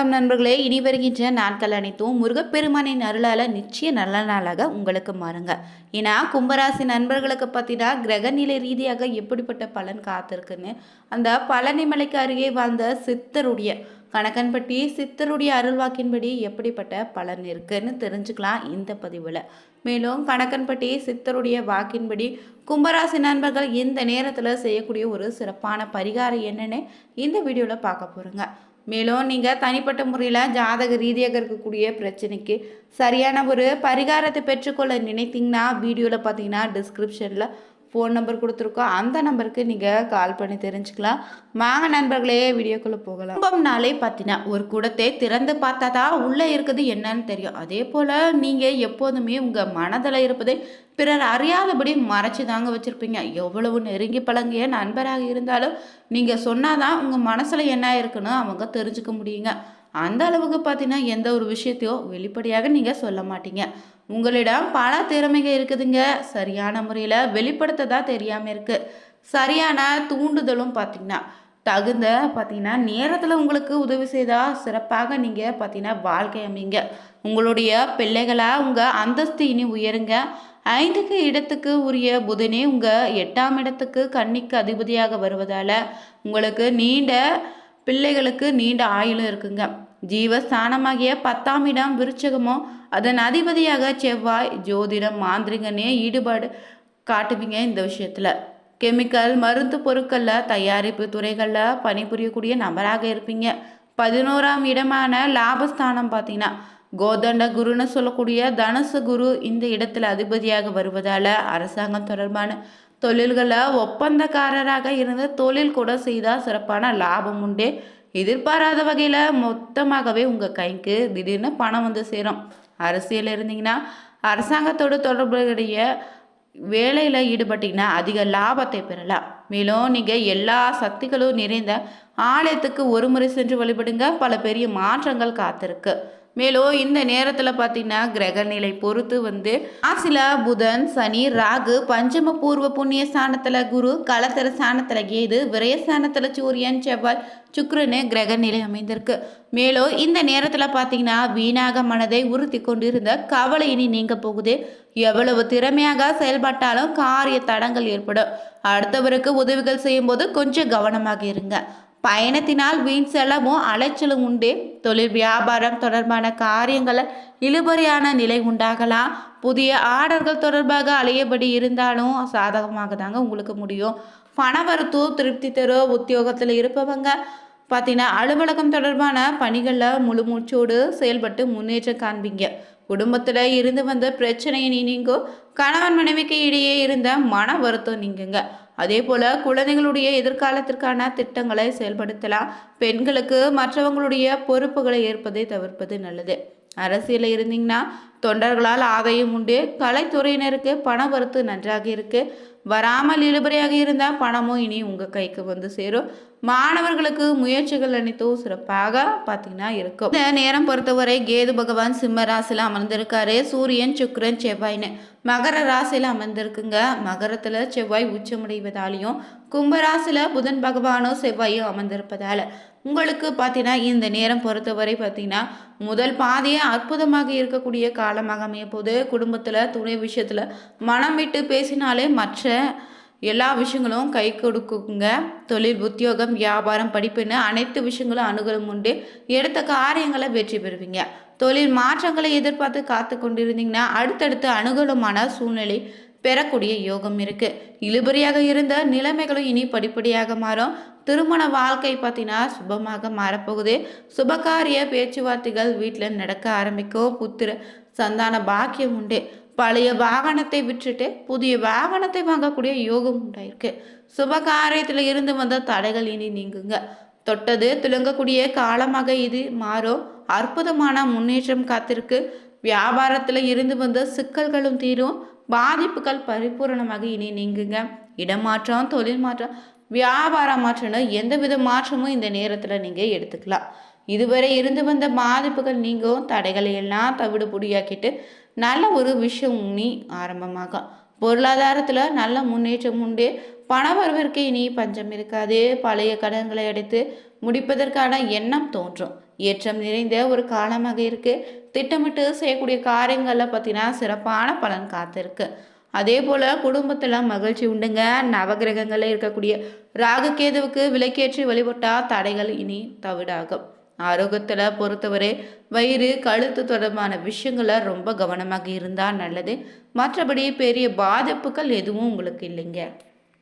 வணக்கம் நண்பர்களே. இனி வருகின்ற நாட்கள் அனைத்தும் முருகப்பெருமானின் அருளால் நிச்சய நல்ல நாளாக உங்களுக்கு மாறுங்க. ஏன்னா கும்பராசி நண்பர்களுக்கு பார்த்தீங்கன்னா கிரகநிலை ரீதியாக எப்படிப்பட்ட பலன் காத்திருக்குன்னு அந்த பழனி மலைக்கு அருகே வாழ்ந்த சித்தருடைய கணக்கன்பட்டி சித்தருடைய அருள்வாக்கின்படி எப்படிப்பட்ட பலன் இருக்குன்னு தெரிஞ்சுக்கலாம் இந்த பதிவில். மேலும் கணக்கன்பட்டி சித்தருடைய வாக்கின்படி கும்பராசி நண்பர்கள் இந்த நேரத்தில் செய்யக்கூடிய ஒரு சிறப்பான பரிகாரம் என்னன்னு இந்த வீடியோவில் பார்க்க போகிறோங்க. மேலும் நீங்கள் தனிப்பட்ட முறையில் ஜாதக ரீதியாக இருக்கக்கூடிய பிரச்சனைக்கு சரியான ஒரு பரிகாரத்தை பெற்றுக்கொள்ள நினைத்தீங்கன்னா வீடியோவில் பார்த்தீங்கன்னா டிஸ்கிரிப்ஷனில் ஃபோன் நம்பர் கொடுத்துருக்கோம். அந்த நம்பருக்கு நீங்கள் கால் பண்ணி தெரிஞ்சுக்கலாம். வாங்க நண்பர்களே வீடியோக்குள்ளே போகலாம். கும்பம் நாளே பார்த்தீங்கன்னா ஒரு குடத்தை திறந்து பார்த்தா தான் உள்ளே இருக்குது என்னன்னு தெரியும். அதே போல் நீங்கள் எப்போதுமே உங்கள் மனதில் இருப்பதை பிறர் அறியாதபடி மறைச்சி தாங்க வச்சுருப்பீங்க. எவ்வளவு நெருங்கி பழங்கிய நண்பராக இருந்தாலும் நீங்கள் சொன்னாதான் உங்கள் மனசில் என்ன இருக்குன்னு அவங்க தெரிஞ்சுக்க முடியுங்க. அந்த அளவுக்கு பார்த்தீங்கன்னா எந்த ஒரு விஷயத்தையும் வெளிப்படையாக நீங்கள் சொல்ல மாட்டீங்க. உங்களிடம் பல திறமைகள் இருக்குதுங்க. சரியான முறையில் வெளிப்படுத்த தான் தெரியாமல் இருக்குது. சரியான தூண்டுதலும் பார்த்தீங்கன்னா தகுந்த பார்த்தீங்கன்னா நேரத்தில் உங்களுக்கு உதவி செய்தால் சிறப்பாக நீங்கள் பார்த்தீங்கன்னா வாழ்க்கை அமைங்க. உங்களுடைய பிள்ளைகளாக உங்கள் அந்தஸ்து இனி உயருங்க. 5க்கு இடத்துக்கு உரிய புதனே உங்கள் 8ஆம் இடத்துக்கு கன்னிக்கு அதிபதியாக வருவதால் உங்களுக்கு பிள்ளைகளுக்கு நீண்ட ஆயுளும் இருக்குங்க. ஜீவஸ்தானமாகிய 10ஆம் இடம் விருச்சகமோ அதன் அதிபதியாக செவ்வாய் ஜோதிடம் மாந்திரிகனே ஈடுபாடு காட்டுவீங்க. இந்த விஷயத்தில் கெமிக்கல் மருந்து பொருட்களில் தயாரிப்பு துறைகளில் பணிபுரியக்கூடிய நபராக இருப்பீங்க. 11ஆம் இடமான லாபஸ்தானம் பார்த்தீங்கன்னா கோதண்ட குருன்னு சொல்லக்கூடிய தனுசு குரு இந்த இடத்துல அதிபதியாக வருவதால் அரசாங்கம் தொடர்பான தொழில்களில் ஒப்பந்தக்காரராக இருந்து தொழில் கூட செய்தால் சிறப்பான லாபம் உண்டு. எதிர்பாராத வகையில் மொத்தமாகவே உங்கள் கைக்கு திடீர்னு பணம் வந்து சேரும். அரசியல் இருந்தீங்கன்னா அரசாங்கத்தோடு தொடர்புடைய வேலையில் ஈடுபட்டிங்கன்னா அதிக லாபத்தை பெறலாம். மேலும் நீங்கள் எல்லா சக்திகளும் நிறைந்த ஆலயத்துக்கு ஒரு முறை சென்று வழிபடுங்க. பல பெரிய மாற்றங்கள் காத்திருக்கு. மேலும் இந்த நேரத்தில் பார்த்தீங்கன்னா கிரகநிலை பொறுத்து ஆசில புதன் சனி ராகு பஞ்சம பூர்வ புண்ணிய ஸ்தானத்தில் குரு கலத்தர ஸ்தானத்தில் கேது விரயஸ்தானத்தில் சூரியன் செவ்வாய் சுக்கிரனு கிரகநிலை அமைந்திருக்கு. மேலும் இந்த நேரத்தில் பார்த்தீங்கன்னா வீணாக மனதை உறுத்தி கொண்டிருந்த கவலை இனி நீங்க போகுது. எவ்வளவு திறமையாக செயல்பட்டாலும் காரிய தடங்கள் ஏற்படும். அடுத்தவருக்கு உதவிகள் செய்யும் போது கொஞ்சம் கவனமாக இருங்க. பயணத்தினால் வீண் செலவும் அலைச்சலும் உண்டு. தொழில் வியாபாரம் தொடர்பான காரியங்களில் இழுபறியான நிலை உண்டாகலாம். புதிய ஆர்டர்கள் தொடர்பாக அலையபடி இருந்தாலும் சாதகமாக தாங்க உங்களுக்கு முடியும். பணவரத்து திருப்தி தரும். உத்தியோகத்தில் இருப்பவங்க பார்த்தீங்கன்னா அலுவலகம் தொடர்பான பணிகளில் முழு மூச்சோடு செயல்பட்டு முன்னேற்றம் காண்பீங்க. குடும்பத்தில் இருந்து வந்த பிரச்சனையை நீங்கும். கணவன் மனைவிக்கு இடையே இருந்த மன வருத்தம் நீங்குங்க. அதே போல் குழந்தைகளுடைய எதிர்காலத்திற்கான திட்டங்களை செயல்படுத்தலாம். பெண்களுக்கு மற்றவங்களுடைய பொறுப்புகளை ஏற்பதை தவிர்ப்பது நல்லது. அரசியலில் இருந்தீங்கன்னா தொண்டர்களால் ஆதாயம் உண்டு. கலைத்துறையினருக்கு பண வரத்து நன்றாக இருக்கு. வராமல் இழுபறியாக இருந்தால் பணமும் இனி உங்கள் கைக்கு வந்து சேரும். மாணவர்களுக்கு முயற்சிகள் அனைத்தும் சிறப்பாக பார்த்தீங்கன்னா இருக்கும். இந்த நேரம் பொறுத்தவரை கேது பகவான் சிம்ம ராசியில் அமர்ந்திருக்காரு. சூரியன் சுக்கிரன் செவ்வாய்னு மகர ராசியில் அமர்ந்திருக்குங்க. மகரத்தில் செவ்வாய் உச்சமடைவதாலையும் கும்பராசியில் புதன் பகவானும் செவ்வாயும் அமர்ந்திருப்பதால் உங்களுக்கு பார்த்தீங்கன்னா இந்த நேரம் பொறுத்தவரை பார்த்தீங்கன்னா முதல் பாதையே அற்புதமாக இருக்கக்கூடிய காலமாக அமைய போது. குடும்பத்தில் துணை விஷயத்தில் மனம் விட்டு பேசினாலே மற்ற எல்லா விஷயங்களும் கை கொடுக்குங்க. தொழில் உத்தியோகம் வியாபாரம் படிப்புன்னு அனைத்து விஷயங்களும் அனுகூலம் உண்டு. எடுத்த காரியங்களை வெற்றி பெறுவீங்க. தொழில் மாற்றங்களை எதிர்பார்த்து காத்து கொண்டிருந்தீங்கன்னா அடுத்தடுத்து அனுகூலமான சூழ்நிலை பெறக்கூடிய யோகம் இருக்கு. இழுபறியாக இருந்த நிலைமைகளும் இனி படிப்படியாக மாறும். திருமண வாழ்க்கை பார்த்தீங்கன்னா சுபமாக மாறப்போகுது. சுபகாரிய பேச்சுவார்த்தைகள் வீட்டில் நடக்க ஆரம்பிக்கும். புத்திர சந்தான பாக்கியம் உண்டு. பழைய வாகனத்தை விட்டுட்டு புதிய வாகனத்தை வாங்கக்கூடிய யோகம் உண்டாயிருக்கு. சுபகாரியத்தில் இருந்து வந்த தடைகள் இனி நீங்குங்க. தொட்டது துலங்கக்கூடிய காலமாக இது மாறும். அற்புதமான முன்னேற்றம் காத்திருக்கு. வியாபாரத்தில் இருந்து வந்த சிக்கல்களும் தீரும். பாதிப்புகள் பரிபூரணமாக இனி நீங்குங்க. இடமாற்றம் தொழில் மாற்றம் வியாபார மாற்றம்னு எந்தவித மாற்றமும் இந்த நேரத்தில் நீங்கள் எடுத்துக்கலாம். இதுவரை இருந்து வந்த பாதிப்புகள் நீங்கும். தடைகளை எல்லாம் தவிடு பொடியாக்கிட்டு நல்ல ஒரு விஷயம் இனி ஆரம்பமாகும். பொருளாதாரத்தில் நல்ல முன்னேற்றம் உண்டு. பண வரவிற்கு இனி பஞ்சம் இருக்காது. பழைய கடன்களை அடைத்து முடிப்பதற்கான எண்ணம் தோன்றும். ஏற்றம் நிறைந்த ஒரு காலமாக இருக்கு. திட்டமிட்டு செய்யக்கூடிய காரியங்களில் பார்த்தீங்கன்னா சிறப்பான பலன் காத்திருக்கு. அதே போல் குடும்பத்தில் மகிழ்ச்சி உண்டுங்க. நவகிரகங்களில் இருக்கக்கூடிய ராகு கேதுவுக்கு விளக்கேற்றி வழிபட்டால் தடைகள் இனி தவிடாகும். ஆரோக்கியத்தில் பொறுத்தவரை வயிறு கழுத்து தொடர்பான விஷயங்கள ரொம்ப கவனமாக இருந்தால் நல்லது. மற்றபடி பெரிய பாதிப்புகள் எதுவும் உங்களுக்கு இல்லைங்க.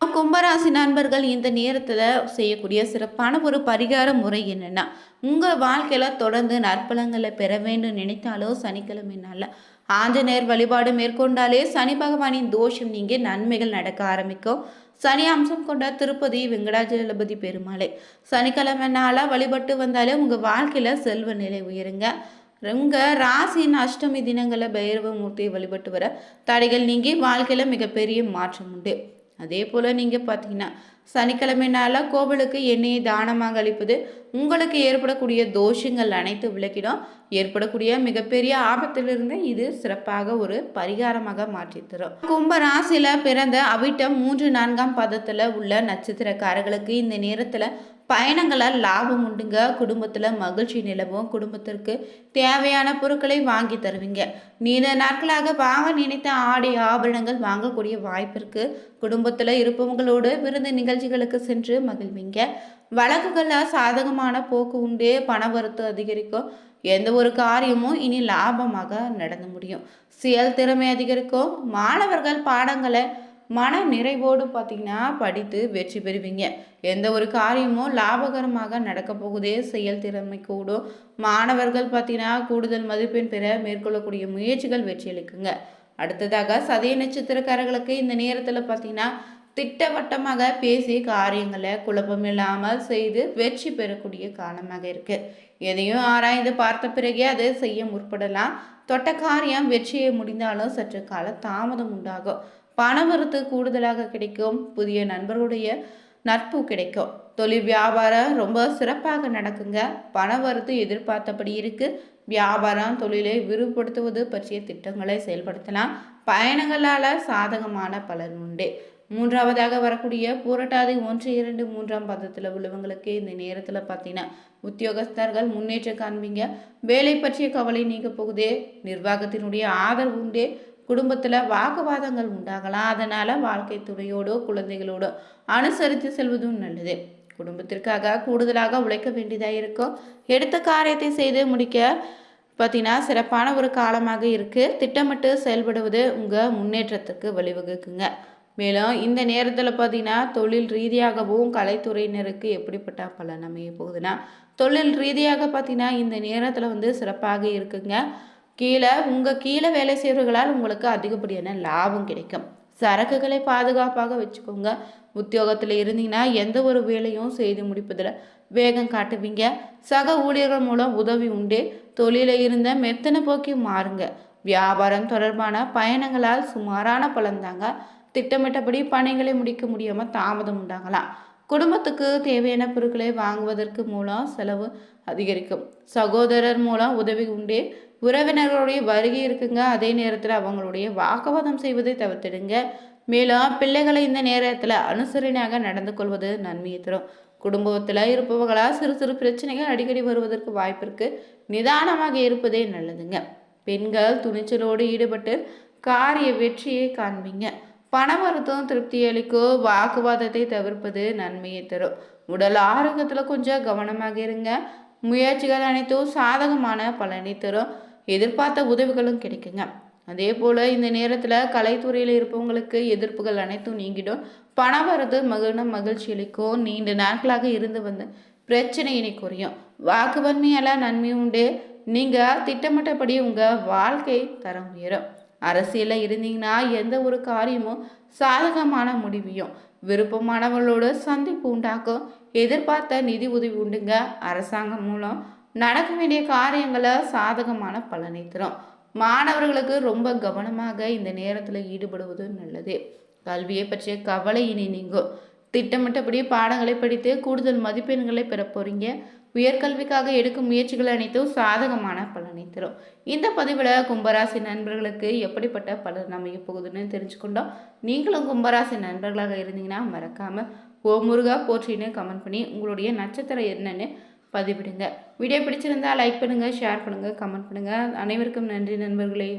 கும்பராசி நண்பர்கள் இந்த நேரத்தில் செய்யக்கூடிய சிறப்பான ஒரு பரிகார முறை என்னென்னா, உங்கள் வாழ்க்கையில் தொடர்ந்து நற்பலங்களை பெற வேண்டும் நினைத்தாலோ சனிக்கிழமை நாளில் ஆஞ்சநேயர் வழிபாடு மேற்கொண்டாலே சனி பகவானின் தோஷம் நீங்கி நன்மைகள் நடக்க ஆரம்பிக்கும். சனி அம்சம் கொண்ட திருப்பதி வெங்கடாஜலபதி பெருமாளை சனிக்கிழமை நாளாக வழிபட்டு வந்தாலே உங்கள் வாழ்க்கையில் செல்வ நிலை உயருங்க. உங்கள் ராசியின் அஷ்டமி தினங்களில் பைரவமூர்த்தியை வழிபட்டு வர தடைகள் நீங்கி வாழ்க்கையில் மிகப்பெரிய மாற்றம் உண்டு. அதே போல் நீங்கள் பார்த்தீங்கன்னா சனிக்கிழமை நாளில் கோவிலுக்கு எண்ணெயை தானமாக அளிப்பது உங்களுக்கு ஏற்படக்கூடிய தோஷங்கள் அனைத்து விலக்கிடும். ஏற்படக்கூடிய மிகப்பெரிய ஆபத்திலிருந்து இது சிறப்பாக ஒரு பரிகாரமாக மாற்றி தரும். கும்ப ராசியில் பிறந்த அவிட்டம் 3-4ஆம் பதத்தில் உள்ள நட்சத்திரக்காரர்களுக்கு இந்த நேரத்தில் பயணங்களால் லாபம் உண்டுங்க. குடும்பத்தில் மகிழ்ச்சி நிலவும். குடும்பத்திற்கு தேவையான பொருட்களை வாங்கி தருவீங்க. நீண்ட நாட்களாக வாங்க நினைத்த ஆடை ஆபரணங்கள் வாங்கக்கூடிய வாய்ப்பிற்கு குடும்பத்தில் இருப்பவங்களோடு விருந்து நிகழ்ச்சிகளுக்கு சென்று மகிழ்வீங்க. வழக்குகளில் சாதகமான போக்கு உண்டு. பணவரத்து அதிகரிக்கும். எந்த ஒரு காரியமும் இனி லாபமாக நடந்து முடியும். செயல் திறமை அதிகரிக்கும். மாணவர்கள் பாடங்களை மன நிறைவோடு பார்த்தீங்கன்னா படித்து வெற்றி பெறுவீங்க. எந்த ஒரு காரியமும் லாபகரமாக நடக்க போகுதே. செயல் திறமை கூடும். மாணவர்கள் பார்த்தீங்கன்னா கூடுதல் மதிப்பெண் பெற மேற்கொள்ளக்கூடிய முயற்சிகள் வெற்றி அளிக்குங்க. அடுத்ததாக சதய நட்சத்திரக்காரர்களுக்கு இந்த நேரத்தில் பார்த்தீங்கன்னா திட்டவட்டமாக பேசி காரியங்களை குழப்பமில்லாமல் செய்து வெற்றி பெறக்கூடிய காலமாக இருக்கு. எதையும் ஆராய்ந்து பார்த்த பிறகே அதை செய்ய முற்படலாம். தொட்ட காரியம் வெற்றியை முடிந்தாலும் சற்று கால தாமதம் உண்டாகும். பணவரத்து கூடுதலாக கிடைக்கும். புதிய நண்பர்களுடைய நட்பு கிடைக்கும். தொழில் வியாபாரம் ரொம்ப சிறப்பாக நடக்குங்க. பணவரத்து எதிர்பார்த்தபடி இருக்கு. வியாபாரம் தொழிலை விரிவுபடுத்துவது பற்றிய திட்டங்களை செயல்படுத்தலாம். பயணங்களால் சாதகமான பலன் உண்டு. மூன்றாவதாக வரக்கூடிய பூரட்டாதி 1, 2, 3ஆம் பதத்தில் உள்ளவங்களுக்கு இந்த நேரத்தில் பார்த்தீங்கன்னா உத்தியோகஸ்தர்கள் முன்னேற்றம் காண்பீங்க. வேலை பற்றிய கவலை நீங்க போகுதே. நிர்வாகத்தினுடைய ஆதரவு உண்டே. குடும்பத்தில் வாக்குவாதங்கள் உண்டாகலாம். அதனால் வாழ்க்கை துணையோடோ குழந்தைகளோடோ அனுசரித்து செல்வதும் நல்லது. குடும்பத்திற்காக கூடுதலாக உழைக்க வேண்டியதாக இருக்கும். எடுத்த காரியத்தை செய்து முடிக்க பார்த்தீங்கன்னா சிறப்பான ஒரு காலமாக இருக்குது. திட்டமிட்டு செயல்படுவது உங்கள் முன்னேற்றத்துக்கு வழிவகுக்குங்க. மேலும் இந்த நேரத்தில் பார்த்தீங்கன்னா தொழில் ரீதியாகவும் கலைத்துறையினருக்கு எப்படிப்பட்ட பலன் அமைய போகுதுன்னா, தொழில் ரீதியாக பார்த்தீங்கன்னா இந்த நேரத்தில் சிறப்பாக இருக்குங்க. உங்கள் கீழே வேலை செய்கிறவர்களால் உங்களுக்கு அதிகப்படியான லாபம் கிடைக்கும். சரக்குகளை பாதுகாப்பாக வச்சுக்கோங்க. உத்தியோகத்தில் இருந்தீங்கன்னா எந்த ஒரு வேலையும் செய்து முடிப்பதில் வேகம் காட்டுவீங்க. சக ஊழியர்கள் மூலம் உதவி உண்டு. தொழிலில் இருந்த மெத்தனை போக்கி மாறுங்க. வியாபாரம் தொடர்பான பயணங்களால் சுமாரான பலன் தாங்க. திட்டமிட்டபடி பணிகளை முடிக்க முடியாமல் தாமதம் உண்டாகலாம். குடும்பத்துக்கு தேவையான பொருட்களை வாங்குவதற்கு மூலம் செலவு அதிகரிக்கும். சகோதரர் மூலம் உதவி உண்டு. உறவினர்களுடைய வருகை இருக்குங்க. அதே நேரத்தில் அவங்களுடைய வாக்குவாதம் செய்வதை தவிர்த்திடுங்க. மேலும் பிள்ளைகளை இந்த நேரத்தில் அனுசரணையாக நடந்து கொள்வது நன்மையை தரும். குடும்பத்தில் இருப்பவர்களால் சிறு சிறு பிரச்சனைகள் அடிக்கடி வருவதற்கு வாய்ப்பிற்கு நிதானமாக இருப்பதே நல்லதுங்க. பெண்கள் துணிச்சலோடு ஈடுபட்டு காரிய வெற்றியை காண்பீங்க. பணவரத்தும் திருப்தி அளிக்கும். வாக்குவாதத்தை தவிர்ப்பது நன்மையை தரும். உடல் ஆரோக்கியத்தில் கொஞ்சம் கவனமாக இருங்க. முயற்சிகள் அனைத்தும் சாதகமான பலனை தரும். எதிர்பார்த்த உதவிகளும் கிடைக்குங்க. அதே போல் இந்த நேரத்தில் கலைத்துறையில் இருப்பவங்களுக்கு எதிர்ப்புகள் அனைத்தும் நீங்கிடும். பணவரத்து மகிழ்ச்சி அளிக்கும். நீண்ட நாட்களாக இருந்து வந்த பிரச்சனையினை குறையும். வாக்குவன்மையால் நன்மை உண்டு. நீங்கள் திட்டமிட்டபடி உங்கள் வாழ்க்கை தரம் உயரும். அரசியலில் இருந்தீங்கன்னா எந்த ஒரு காரியமும் சாதகமான முடிவையும் விருப்பமானவர்களோடு சந்திப்பு உண்டாக்கும். எதிர்பார்த்த நிதி உதவி உண்டுங்க. அரசாங்கம் மூலம் நடக்க வேண்டிய காரியங்களை சாதகமான பலனை தரும். மாணவர்களுக்கு ரொம்ப கவனமாக இந்த நேரத்தில் ஈடுபடுவது நல்லது. கல்வியை பற்றிய கவலை இனி நீங்கும். திட்டமிட்டபடி பாடங்களை படித்து கூடுதல் மதிப்பெண்களை பெற போறீங்க. உயர்கல்விக்காக எடுக்கும் முயற்சிகள் அனைத்தும் சாதகமான பலனை தரும். இந்த பதிவில் கும்பராசி நண்பர்களுக்கு எப்படிப்பட்ட பலன் அமைய போகுதுன்னு தெரிஞ்சுக்கொண்டோம். நீங்களும் கும்பராசி நண்பர்களாக இருந்தீங்கன்னா மறக்காமல் ஓ முருகா போற்றின்னு கமெண்ட் பண்ணி உங்களுடைய நட்சத்திரம் என்னன்னு பதிவிடுங்க. வீடியோ பிடிச்சிருந்தா லைக் பண்ணுங்கள், ஷேர் பண்ணுங்கள், கமெண்ட் பண்ணுங்கள். அனைவருக்கும் நன்றி நண்பர்களே.